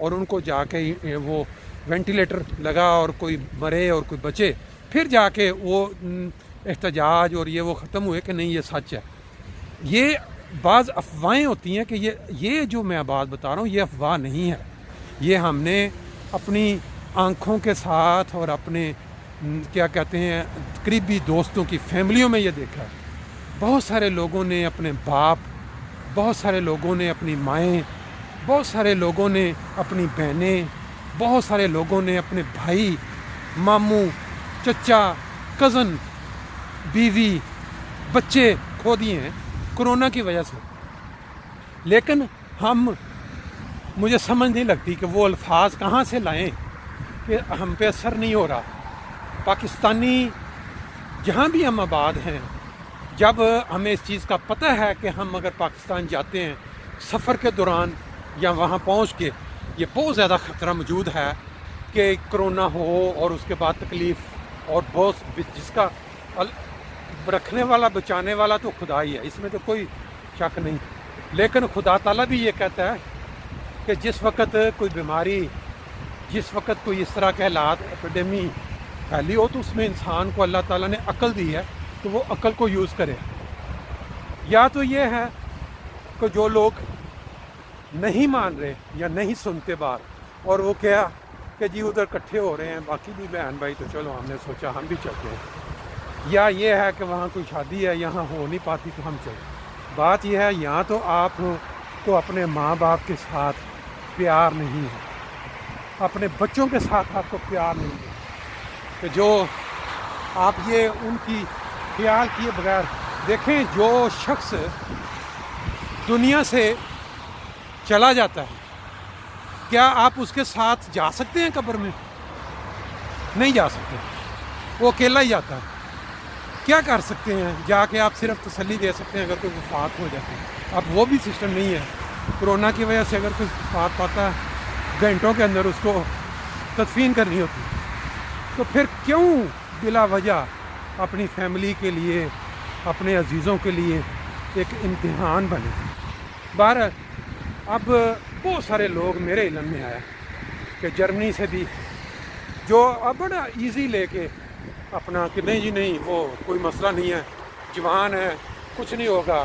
اور ان کو جا کے وہ وینٹیلیٹر لگا اور کوئی مرے اور کوئی بچے، پھر جا کے وہ احتجاج اور یہ وہ ختم ہوئے کہ نہیں یہ سچ ہے۔ یہ بعض افواہیں ہوتی ہیں کہ یہ جو میں بات بتا رہا ہوں یہ افواہ نہیں ہے، یہ ہم نے اپنی آنکھوں کے ساتھ اور اپنے کیا کہتے ہیں قریبی دوستوں کی فیملیوں میں یہ دیکھا ہے۔ بہت سارے لوگوں نے اپنے باپ، بہت سارے لوگوں نے اپنی مائیں، بہت سارے لوگوں نے اپنی بہنیں، بہت سارے لوگوں نے اپنے بھائی، ماموں، چچا، کزن، بیوی، بچے کھو دیے ہیں کرونا کی وجہ سے۔ لیکن مجھے سمجھ نہیں لگتی کہ وہ الفاظ کہاں سے لائیں کہ ہم پہ اثر نہیں ہو رہا۔ پاکستانی جہاں بھی ہم آباد ہیں، جب ہمیں اس چیز کا پتہ ہے کہ ہم اگر پاکستان جاتے ہیں سفر کے دوران یا وہاں پہنچ کے یہ بہت زیادہ خطرہ موجود ہے کہ کرونا ہو اور اس کے بعد تکلیف، اور بہت جس کا رکھنے والا بچانے والا تو خدا ہی ہے، اس میں تو کوئی شک نہیں۔ لیکن خدا تعالیٰ بھی یہ کہتا ہے کہ جس وقت کوئی بیماری، جس وقت کوئی اس طرح کے حالات ایپیڈیمی پھیلی ہو تو اس میں انسان کو اللہ تعالیٰ نے عقل دی ہے تو وہ عقل کو یوز کرے۔ یا تو یہ ہے کہ جو لوگ نہیں مان رہے یا نہیں سنتے بات، اور وہ کیا کہ جی ادھر اکٹھے ہو رہے ہیں باقی بھی بہن بھائی تو چلو ہم نے سوچا ہم بھی چلتے ہیں، یا یہ ہے کہ وہاں کوئی شادی ہے یہاں ہو نہیں پاتی تو ہم چلیں۔ بات یہ ہے یہاں تو آپ کو اپنے ماں باپ کے ساتھ پیار نہیں ہے، اپنے بچوں کے ساتھ آپ کو پیار نہیں ہے، کہ جو آپ یہ ان کی خیال کیے بغیر دیکھیں جو شخص دنیا سے چلا جاتا ہے کیا آپ اس کے ساتھ جا سکتے ہیں قبر میں؟ نہیں جا سکتے، وہ اکیلا ہی جاتا ہے۔ کیا کر سکتے ہیں؟ جا کے آپ صرف تسلی دے سکتے ہیں اگر کوئی وفات ہو جاتی ہے۔ اب وہ بھی سسٹم نہیں ہے، کرونا کی وجہ سے اگر کوئی وفات پاتا ہے گھنٹوں کے اندر اس کو تدفین کرنی ہوتی ہے، تو پھر کیوں بلا وجہ اپنی فیملی کے لیے، اپنے عزیزوں کے لیے ایک امتحان بنے؟ بہرحال اب بہت سارے لوگ میرے علم میں آیا کہ جرمنی سے بھی جو اب بڑا ایزی لے کے اپنا کہ نہیں جی نہیں وہ کوئی مسئلہ نہیں ہے، جوان ہے، کچھ نہیں ہوگا،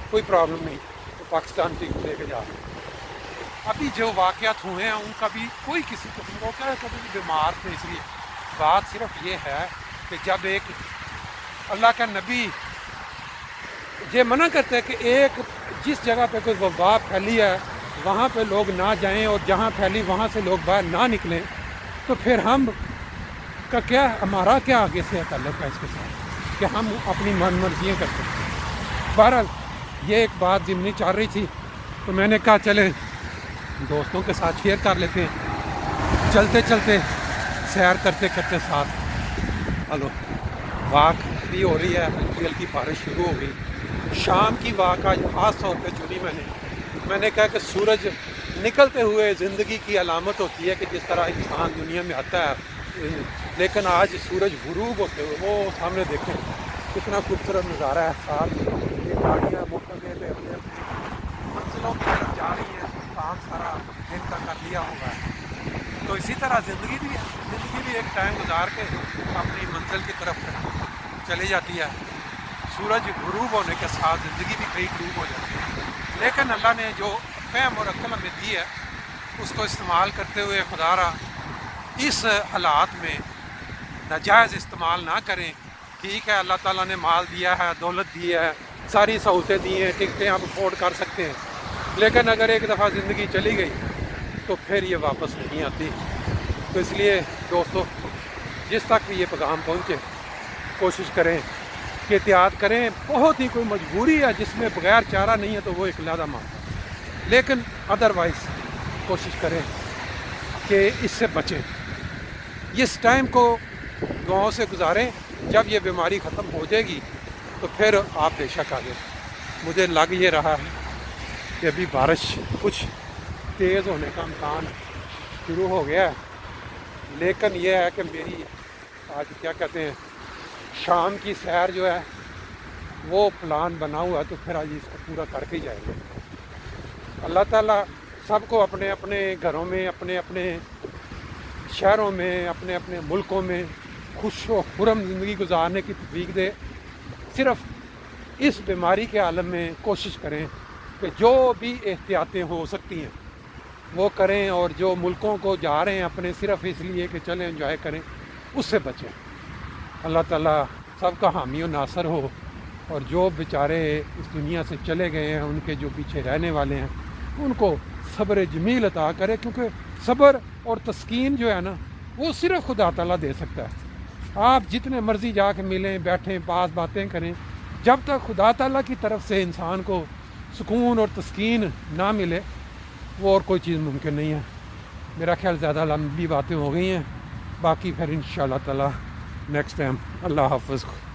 کوئی پرابلم نہیں، تو پاکستان لے کے جا رہے ہیں۔ ابھی جو واقعات ہوئے ہیں ان کا بھی کوئی کسی قسم کو کیا کبھی بھی بیمار تھے، اس لیے بات صرف یہ ہے کہ جب ایک اللہ کا نبی یہ منع کرتا ہے کہ ایک جس جگہ پہ کوئی وبا پھیلی ہے وہاں پہ لوگ نہ جائیں اور جہاں پھیلی وہاں سے لوگ باہر نہ نکلیں، تو پھر ہم کا کیا، ہمارا کیا آگے سے تعلق ہے اس کے ساتھ کہ ہم اپنی من مرضیاں کر سکتے ہیں؟ بہرحال یہ ایک بات ضمنی چل رہی تھی تو میں نے کہا چلے دوستوں کے ساتھ شیئر کر لیتے ہیں، چلتے چلتے سیر کرتے کرتے ساتھ۔ ہلو، واک بھی ہو رہی ہے، ہلکی ہلکی بارش شروع ہو گئی۔ شام کی واک آج خاص طور پہ چنی میں نے کہا کہ سورج نکلتے ہوئے زندگی کی علامت ہوتی ہے کہ جس طرح انسان دنیا میں آتا ہے، لیکن آج سورج غروب ہوتے ہوئے وہ سامنے دیکھیں کتنا خوبصورت نظارہ ہے۔ ساتھ یہ گاڑیاں مختلف اپنے اپنے منزلوں کی طرف جا رہی ہیں، کام سارا دن کا کر لیا ہوگا۔ تو اسی طرح زندگی بھی ایک ٹائم گزار کے اپنی منزل کی طرف چلی جاتی ہے۔ سورج غروب ہونے کے ساتھ زندگی بھی کئی غروب ہو جاتی ہے، لیکن اللہ نے جو فہم اور عقل ہمیں دی ہے اس کو استعمال کرتے ہوئے خدا را اس حالات میں ناجائز استعمال نہ کریں۔ ٹھیک ہے، اللہ تعالیٰ نے مال دیا ہے، دولت دی ہے، ساری سہولتیں دی ہیں، ٹکٹیں آپ افورڈ کر سکتے ہیں، لیکن اگر ایک دفعہ زندگی چلی گئی تو پھر یہ واپس نہیں آتی۔ تو اس لیے دوستو، جس تک بھی یہ پیغام پہنچے کوشش کریں کہ احتیاط کریں۔ بہت ہی کوئی مجبوری ہے جس میں بغیر چارہ نہیں ہے تو وہ ایک علیحدہ معاملہ، لیکن ادروائز کوشش کریں کہ اس سے بچیں، اس ٹائم کو دعاؤں سے گزاریں۔ جب یہ بیماری ختم ہو جائے گی تو پھر آپ بے شک آگے۔ مجھے لگ یہ رہا ہے کہ ابھی بارش کچھ تیز ہونے کا امکان شروع ہو گیا ہے، لیکن یہ ہے کہ میری آج کیا کہتے ہیں شام کی سیر جو ہے وہ پلان بنا ہوا ہے، تو پھر آج اس کو پورا کر کے ہی جائیں گے۔ اللہ تعالیٰ سب کو اپنے اپنے گھروں میں، اپنے اپنے شہروں میں، اپنے اپنے ملکوں میں خوش و خرم زندگی گزارنے کی توفیق دے۔ صرف اس بیماری کے عالم میں کوشش کریں کہ جو بھی احتیاطیں ہو سکتی ہیں وہ کریں، اور جو ملکوں کو جا رہے ہیں اپنے صرف اس لیے کہ چلیں انجوائے کریں، اس سے بچیں۔ اللہ تعالیٰ سب کا حامی و ناصر ہو، اور جو بیچارے اس دنیا سے چلے گئے ہیں، ان کے جو پیچھے رہنے والے ہیں، ان کو صبر جمیل عطا کرے، کیونکہ صبر اور تسکین جو ہے نا وہ صرف خدا تعالیٰ دے سکتا ہے۔ آپ جتنے مرضی جا کے ملیں، بیٹھیں، پاس باتیں کریں، جب تک خدا تعالیٰ کی طرف سے انسان کو سکون اور تسکین نہ ملے، وہ اور کوئی چیز ممکن نہیں ہے۔ میرا خیال زیادہ لمبی باتیں ہو گئی ہیں، باقی پھر انشاءاللہ تعالیٰ نیکسٹ ٹائم۔ اللہ حافظ۔